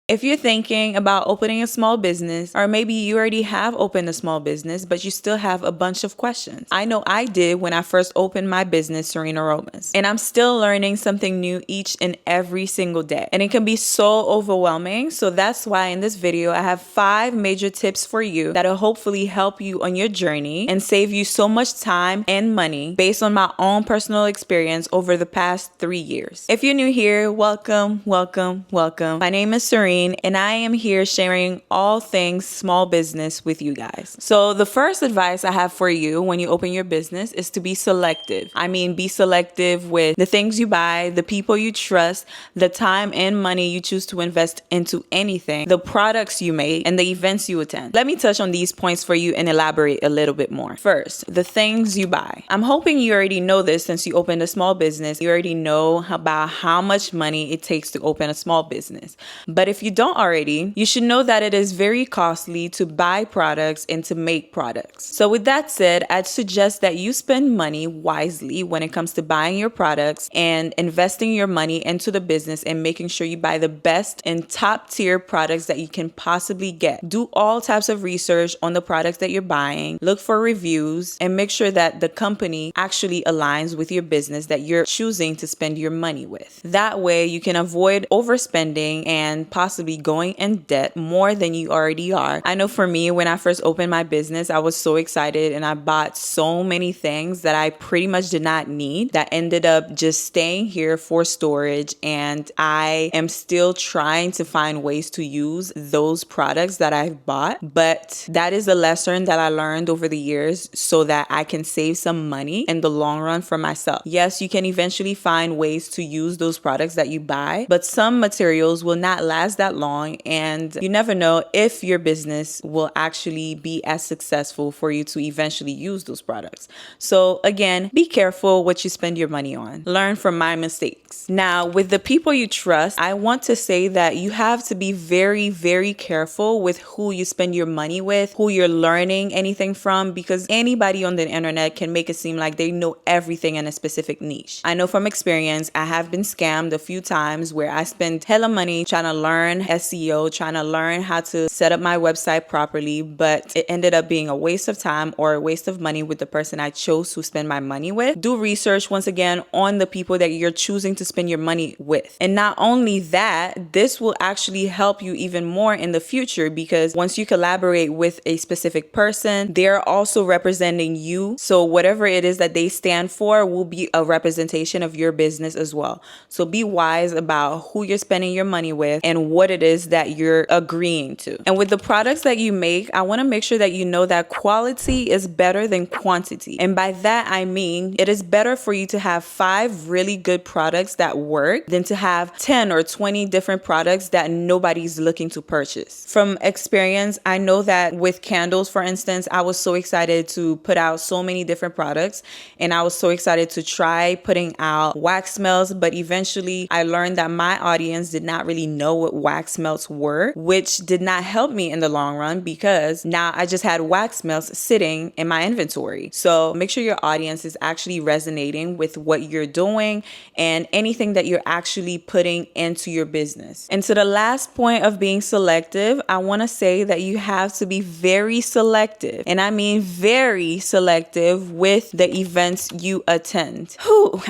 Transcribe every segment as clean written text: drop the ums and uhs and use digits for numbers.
If you're thinking about opening a small business, or maybe you already have opened a small business, but you still have a bunch of questions. I know I did when I first opened my business, Serene Aromas, and I'm still learning something new each and every single day. And it can be so overwhelming. So that's why in this video, I have 5 major tips for you that'll hopefully help you on your journey and save you so much time and money based on my own personal experience over the past 3 years. If you're new here, welcome, welcome, welcome. My name is Serene, and I am here sharing all things small business with you guys. So the first advice I have for you when you open your business is to be selective. I mean, be selective with the things you buy, the people you trust, the time and money you choose to invest into anything, the products you make, and the events you attend. Let me touch on these points for you and elaborate a little bit more. First, the things you buy. I'm hoping you already know this since you opened a small business. You already know about how much money it takes to open a small business. But if you don't already, you should know that it is very costly to buy products and to make products. So with that said, I'd suggest that you spend money wisely when it comes to buying your products and investing your money into the business and making sure you buy the best and top tier products that you can possibly get. Do all types of research on the products that you're buying, look for reviews, and make sure that the company actually aligns with your business that you're choosing to spend your money with. That way you can avoid overspending and possibly going in debt more than you already are. I know for me, when I first opened my business, I was so excited and I bought so many things that I pretty much did not need that ended up just staying here for storage. And I am still trying to find ways to use those products that I've bought. But that is a lesson that I learned over the years so that I can save some money in the long run for myself. Yes, you can eventually find ways to use those products that you buy, but some materials will not last that long, and you never know if your business will actually be as successful for you to eventually use those products. So again, be careful what you spend your money on. Learn from my mistakes. Now, with the people you trust, I want to say that you have to be very, very careful with who you spend your money with, who you're learning anything from, because anybody on the internet can make it seem like they know everything in a specific niche. I know from experience, I have been scammed a few times where I spent hella money trying to learn SEO, trying to learn how to set up my website properly, but it ended up being a waste of time or a waste of money with the person I chose to spend my money with. Do research once again on the people that you're choosing to spend your money with. And not only that, this will actually help you even more in the future, because once you collaborate with a specific person, they're also representing you. So whatever it is that they stand for will be a representation of your business as well. So be wise about who you're spending your money with and what it is that you're agreeing to. And with the products that you make, I want to make sure that you know that quality is better than quantity. And by that, I mean, it is better for you to have 5 really good products that work than to have 10 or 20 different products that nobody's looking to purchase. From experience, I know that with candles, for instance, I was so excited to put out so many different products, and I was so excited to try putting out wax melts, but eventually I learned that my audience did not really know what wax melts were, which did not help me in the long run, because now I just had wax melts sitting in my inventory. So make sure your audience is actually resonating with what you're doing and anything that you're actually putting into your business. And to the last point of being selective, I want to say that you have to be very selective, and I mean very selective with the events you attend.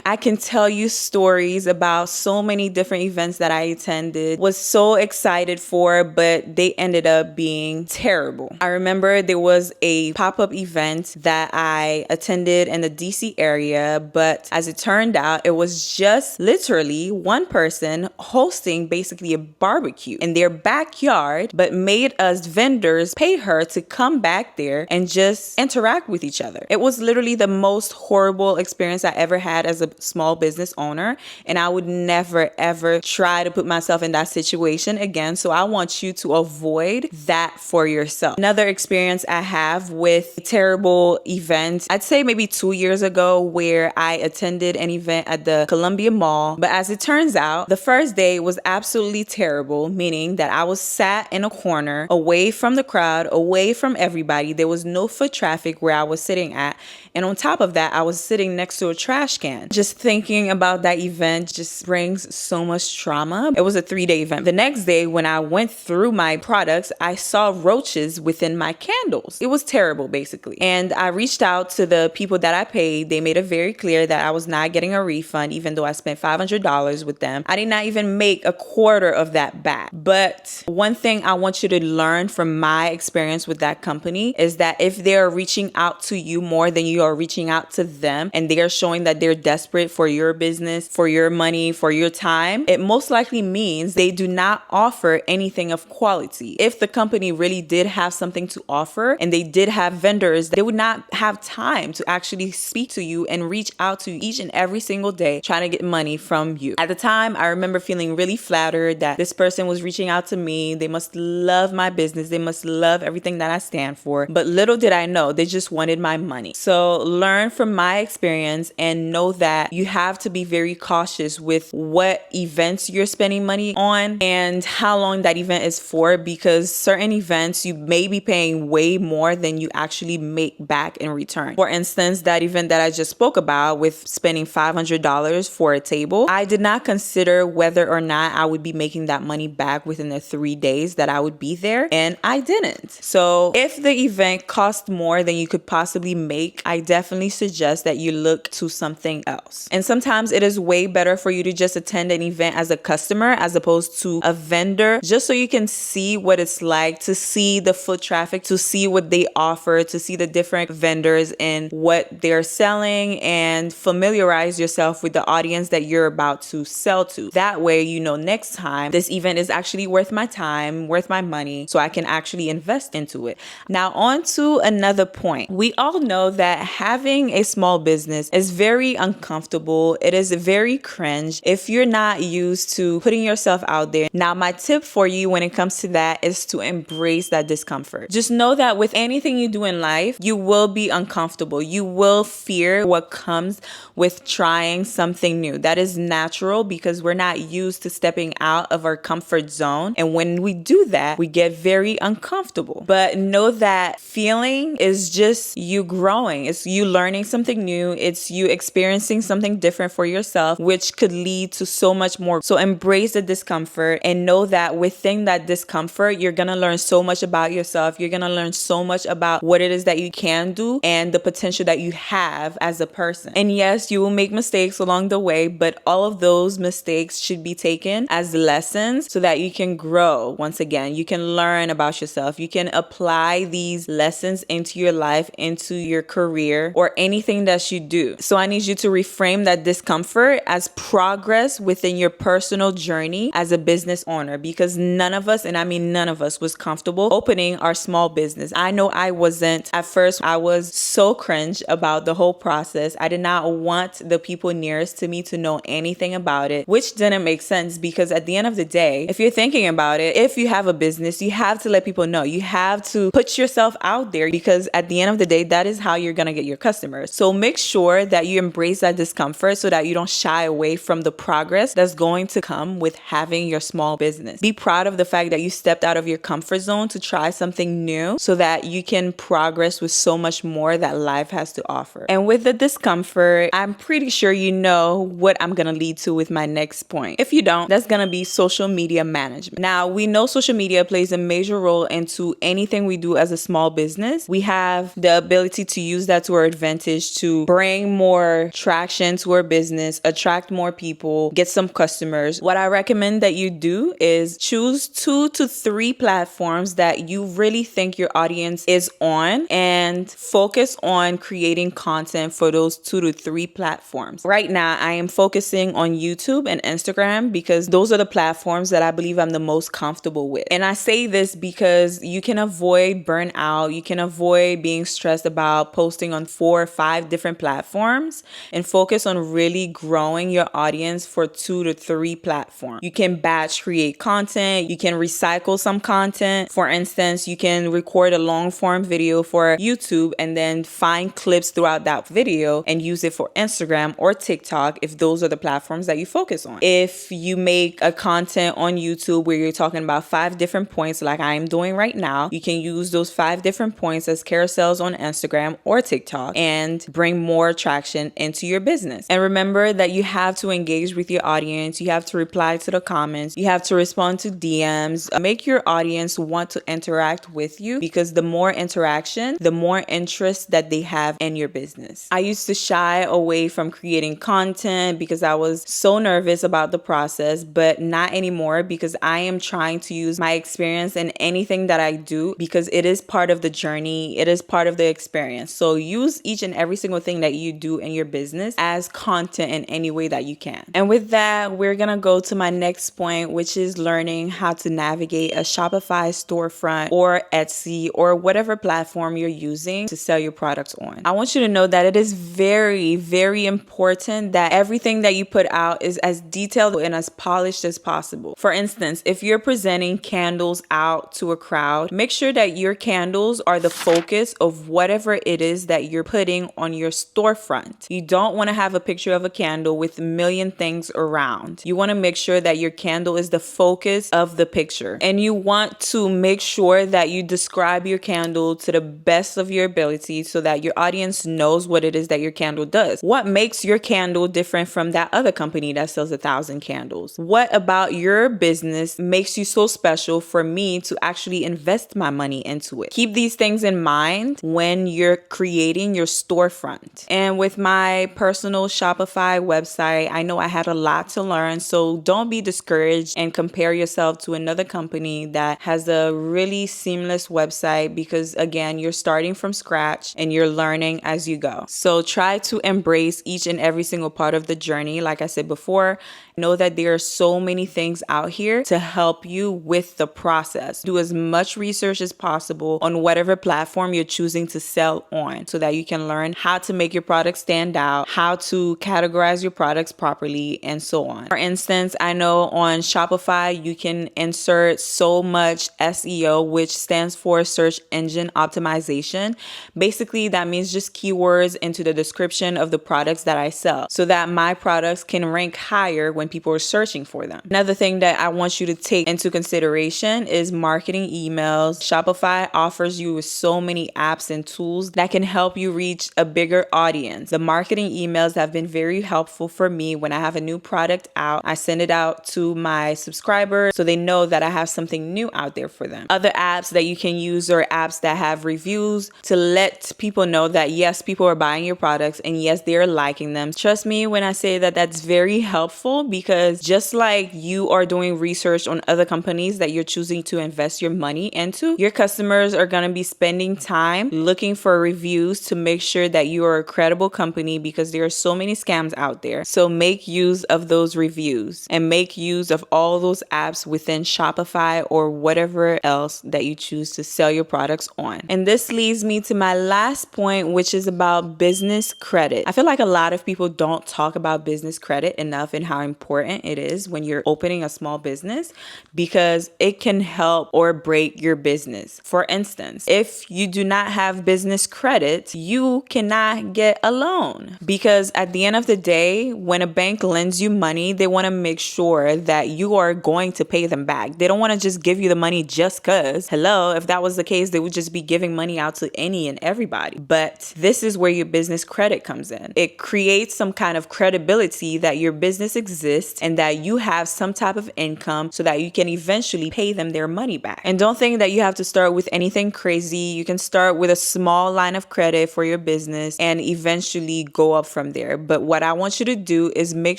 I can tell you stories about so many different events that I attended, was so excited for, but they ended up being terrible. I remember there was a pop-up event that I attended in the DC area, but as it turned out, it was just literally one person hosting basically a barbecue in their backyard, but made us vendors pay her to come back there and just interact with each other. It was literally the most horrible experience I ever had as a small business owner, and I would never ever try to put myself in that situation again. So I want you to avoid that for yourself. Another experience I have with terrible events, I'd say maybe 2 years ago, where I attended an event at the Columbia Mall, but as it turns out, the first day was absolutely terrible, meaning that I was sat in a corner away from the crowd, away from everybody. There was no foot traffic where I was sitting at, and on top of that, I was sitting next to a trash can. Just thinking about that event just brings so much trauma. It was a 3-day event. The next day, when I went through my products, I saw roaches within my candles. It was terrible, basically. And I reached out to the people that I paid. They made it very clear that I was not getting a refund, even though I spent $500 with them. I did not even make a quarter of that back. But one thing I want you to learn from my experience with that company is that if they're reaching out to you more than you are reaching out to them, and they are showing that they're desperate for your business, for your money, for your time, it most likely means they do not offer anything of quality. If the company really did have something to offer and they did have vendors, they would not have time to actually speak to you and reach out to you each and every single day trying to get money from you. At the time, I remember feeling really flattered that this person was reaching out to me. They must love my business. They must love everything that I stand for. But little did I know, they just wanted my money. So learn from my experience and know that you have to be very cautious with what events you're spending money on and how long that event is for, because certain events you may be paying way more than you actually make back in return. For instance, that event that I just spoke about with spending $500 for a table, I did not consider whether or not I would be making that money back within the 3 days that I would be there, and I didn't. So if the event cost more than you could possibly make, I definitely suggest that you look to something else. And sometimes it is way better for you to just attend an event as a customer as opposed to a vendor, just so you can see what it's like, to see the foot traffic, to see what they offer, to see the different vendors and what they're selling, and familiarize yourself with the audience that you're about to sell to. That way, you know, next time this event is actually worth my time, worth my money, so I can actually invest into it. Now, on to another point. We all know that having a small business is very uncomfortable. It is very cringe if you're not used to putting yourself out there. Now, my tip for you when it comes to that is to embrace that discomfort. Just know that with anything you do in life, you will be uncomfortable. You will fear what comes with trying something new. That is natural because we're not used to stepping out of our comfort zone. And when we do that, we get very uncomfortable. But know that feeling is just you growing. It's you learning something new. It's you experiencing something different for yourself, which could lead to so much more. So embrace the discomfort and know that within that discomfort, you're going to learn so much about yourself. You're going to learn so much about what it is that you can do and the potential that you have as a person. And yes, you will make mistakes along the way, but all of those mistakes should be taken as lessons so that you can grow. Once again, you can learn about yourself. You can apply these lessons into your life, into your career, or anything that you do. So I need you to reframe that discomfort as progress within your personal journey as a business owner, because none of us, and I mean none of us, was comfortable opening our small business. I know I wasn't. At first, I was so cringe about the whole process. I did not want the people nearest to me to know anything about it, which didn't make sense because at the end of the day, if you're thinking about it, if you have a business, you have to let people know. You have to put yourself out there because at the end of the day, that is how you're going to get your customers. So make sure that you embrace that discomfort so that you don't shy away from the progress that's going to come with having your small business. Be proud of the fact that you stepped out of your comfort zone to try something new so that you can progress with so much more that life has to offer. And with the discomfort, I'm pretty sure you know what I'm going to lead to with my next point. If you don't, that's going to be social media management. Now, we know social media plays a major role into anything we do as a small business. We have the ability to use that to our advantage to bring more traction to our business, attract more people, get some customers. What I recommend that you do is choose 2 to 3 platforms that you really think your audience is on and focus on creating content for those 2 to 3 platforms. Right now, I am focusing on YouTube and Instagram because those are the platforms that I believe I'm the most comfortable with. And I say this because you can avoid burnout. You can avoid being stressed about posting on 4 or 5 different platforms and focus on really growing your audience for 2 to 3 platforms. You can batch create content. You can recycle some content. For instance, you can record a long form video for YouTube and then find clips throughout that video and use it for Instagram or TikTok if those are the platforms that you focus on. If you make a content on YouTube where you're talking about 5 different points like I am doing right now, you can use those 5 different points as carousels on Instagram or TikTok and bring more traction into your business. And remember that you have to engage with your audience. You have to reply to the comments. You have to respond to DMs. Make your audience want to interact with you, because the more interaction, the more interest that they have in your business. I used to shy away from creating content because I was so nervous about the process, but not anymore, because I am trying to use my experience in anything that I do, because it is part of the journey. It is part of the experience. So use each and every single thing that you do in your business as content in any way that you can. And with that, we're gonna go to my next point, which is learning how to navigate a Shopify storefront or Etsy or whatever platform you're using to sell your products on. I want you to know that it is very, very important that everything that you put out is as detailed and as polished as possible. For instance, if you're presenting candles out to a crowd, make sure that your candles are the focus of whatever it is that you're putting on your storefront. You don't want to have a picture of a candle with a million things around. You want to make sure that your candle is the focus of the picture. And you want to make sure that you describe your candle to the best of your ability so that your audience knows what it is that your candle does. What makes your candle different from that other company that sells 1,000 candles? What about your business makes you so special for me to actually invest my money into it? Keep these things in mind when you're creating your storefront. And with my personal Shopify website, I know I had a lot to learn, so don't be discouraged and compare yourself to another company that has a really seamless website, because again, you're starting from scratch and you're learning as you go. So try to embrace each and every single part of the journey. Like I said before, know that there are so many things out here to help you with the process. Do as much research as possible on whatever platform you're choosing to sell on so that you can learn how to make your product stand out, how to categorize your products properly, and so on. For instance, I know on Shopify, you can insert so much SEO, which stands for search engine optimization. Basically, that means just keywords into the description of the products that I sell so that my products can rank higher when people are searching for them. Another thing that I want you to take into consideration is marketing emails. Shopify offers you with so many apps and tools that can help you reach a bigger audience. The marketing emails have been very helpful for me when I have a new product out. I send it out to my subscribers so they know that I have something new out there for them. Other apps that you can use are apps that have reviews to let people know that yes, people are buying your products and yes, they're liking them. Trust me when I say that that's very helpful, because just like you are doing research on other companies that you're choosing to invest your money into, your customers are going to be spending time looking for reviews to make sure that you are a credible company, because there are so many scams out there. So make use of those reviews and make use of all those apps within Shopify or whatever else that you choose to sell your products on. And this leads me to my last point, which is about business credit. I feel like a lot of people don't talk about business credit enough and how important it is when you're opening a small business, because it can help or break your business. For instance, if you do not have business credit, you cannot get a loan, because at the end of the day, when a bank lends you money, they want to make sure that you are going to pay them back. They don't want to just give you the money just because. Hello, if that was the case, they would just be giving money out to any and everybody. But this is where your business credit comes in. It creates some kind of credibility that your business exists and that you have some type of income so that you can eventually pay them their money back. And don't think that you have to start with anything crazy. You can start with a small line of credit for your business and eventually go up from there. But what I want you to do is make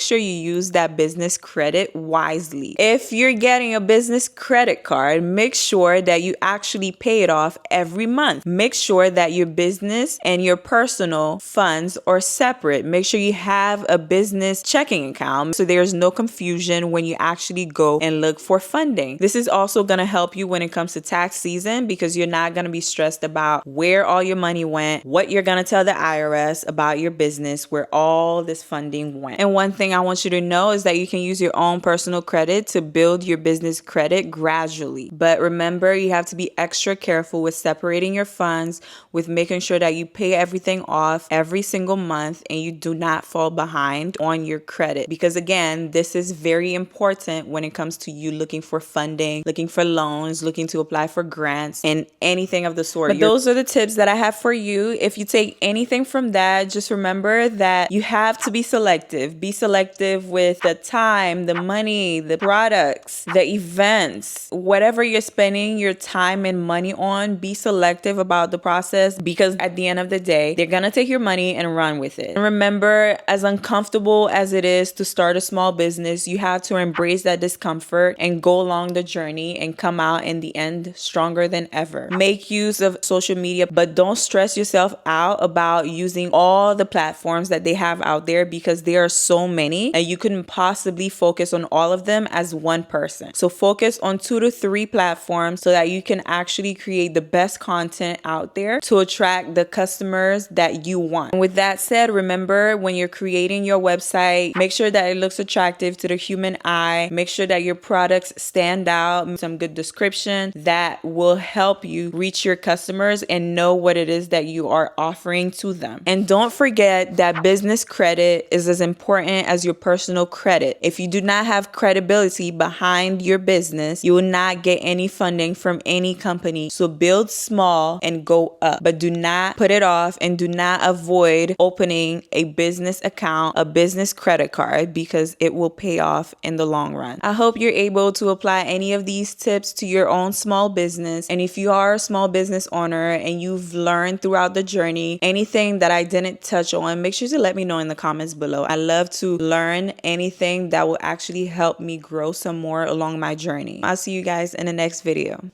sure you use that business credit wisely. If you're getting a business credit card, make sure that you actually pay it off every month. Make sure that your business and your personal funds are separate. Make sure you have a business checking account so there's no confusion when you actually go and look for funding. This is also going to help you when it comes to tax season, because you're not going to be stressed about where all your money went, what you're going to tell the IRS about your business, where all this funding went. And one thing I want you to know is that you can use your own personal credit to build your business credit gradually. But remember, you have to be extra careful with separating your funds, with making sure that you pay everything off every single month and you do not fall behind on your credit. Because again, this is very important when it comes to you looking for funding, looking for loans, looking to apply for grants, and anything of the sort. But those are the tips that I have for you. If you take anything from that, just remember that you have to be selective. Be selective with the time, the money, the products, the events, whatever you're spending your time and money on, be selective about the process, because at the end of the day, they're gonna take your money and run with it. And remember, as uncomfortable as it is to start a small business, you have to embrace that discomfort and go along the journey and come out in the end stronger than ever. Make use of social media, but don't stress yourself out about using all the platforms that they have out there, because there are so many and you couldn't possibly focus on all of them as one person. So focus on 2 to 3 platforms so that you can actually create the best content out there to attract the customers that you want. And with that said, remember, when you're creating your website, make sure that it looks attractive to the human eye. Make sure that your products stand out, some good description that will help you reach your customers and know what it is that you are offering to them. And don't forget that business credit is as important as your personal credit. If you do not have credibility behind your business, you will not get any funding from any company. So build small and go up, but do not put it off and do not avoid opening a business account, a business credit card, because it will pay off in the long run. I hope you're able to apply any of these tips to your own small business. And if you are a small business owner and you've learned throughout the journey anything that I didn't touch on, make sure to let me know in the comments below. I love to learn anything that will actually help me grow some more along my journey. I'll see you guys in the next video.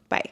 Bye.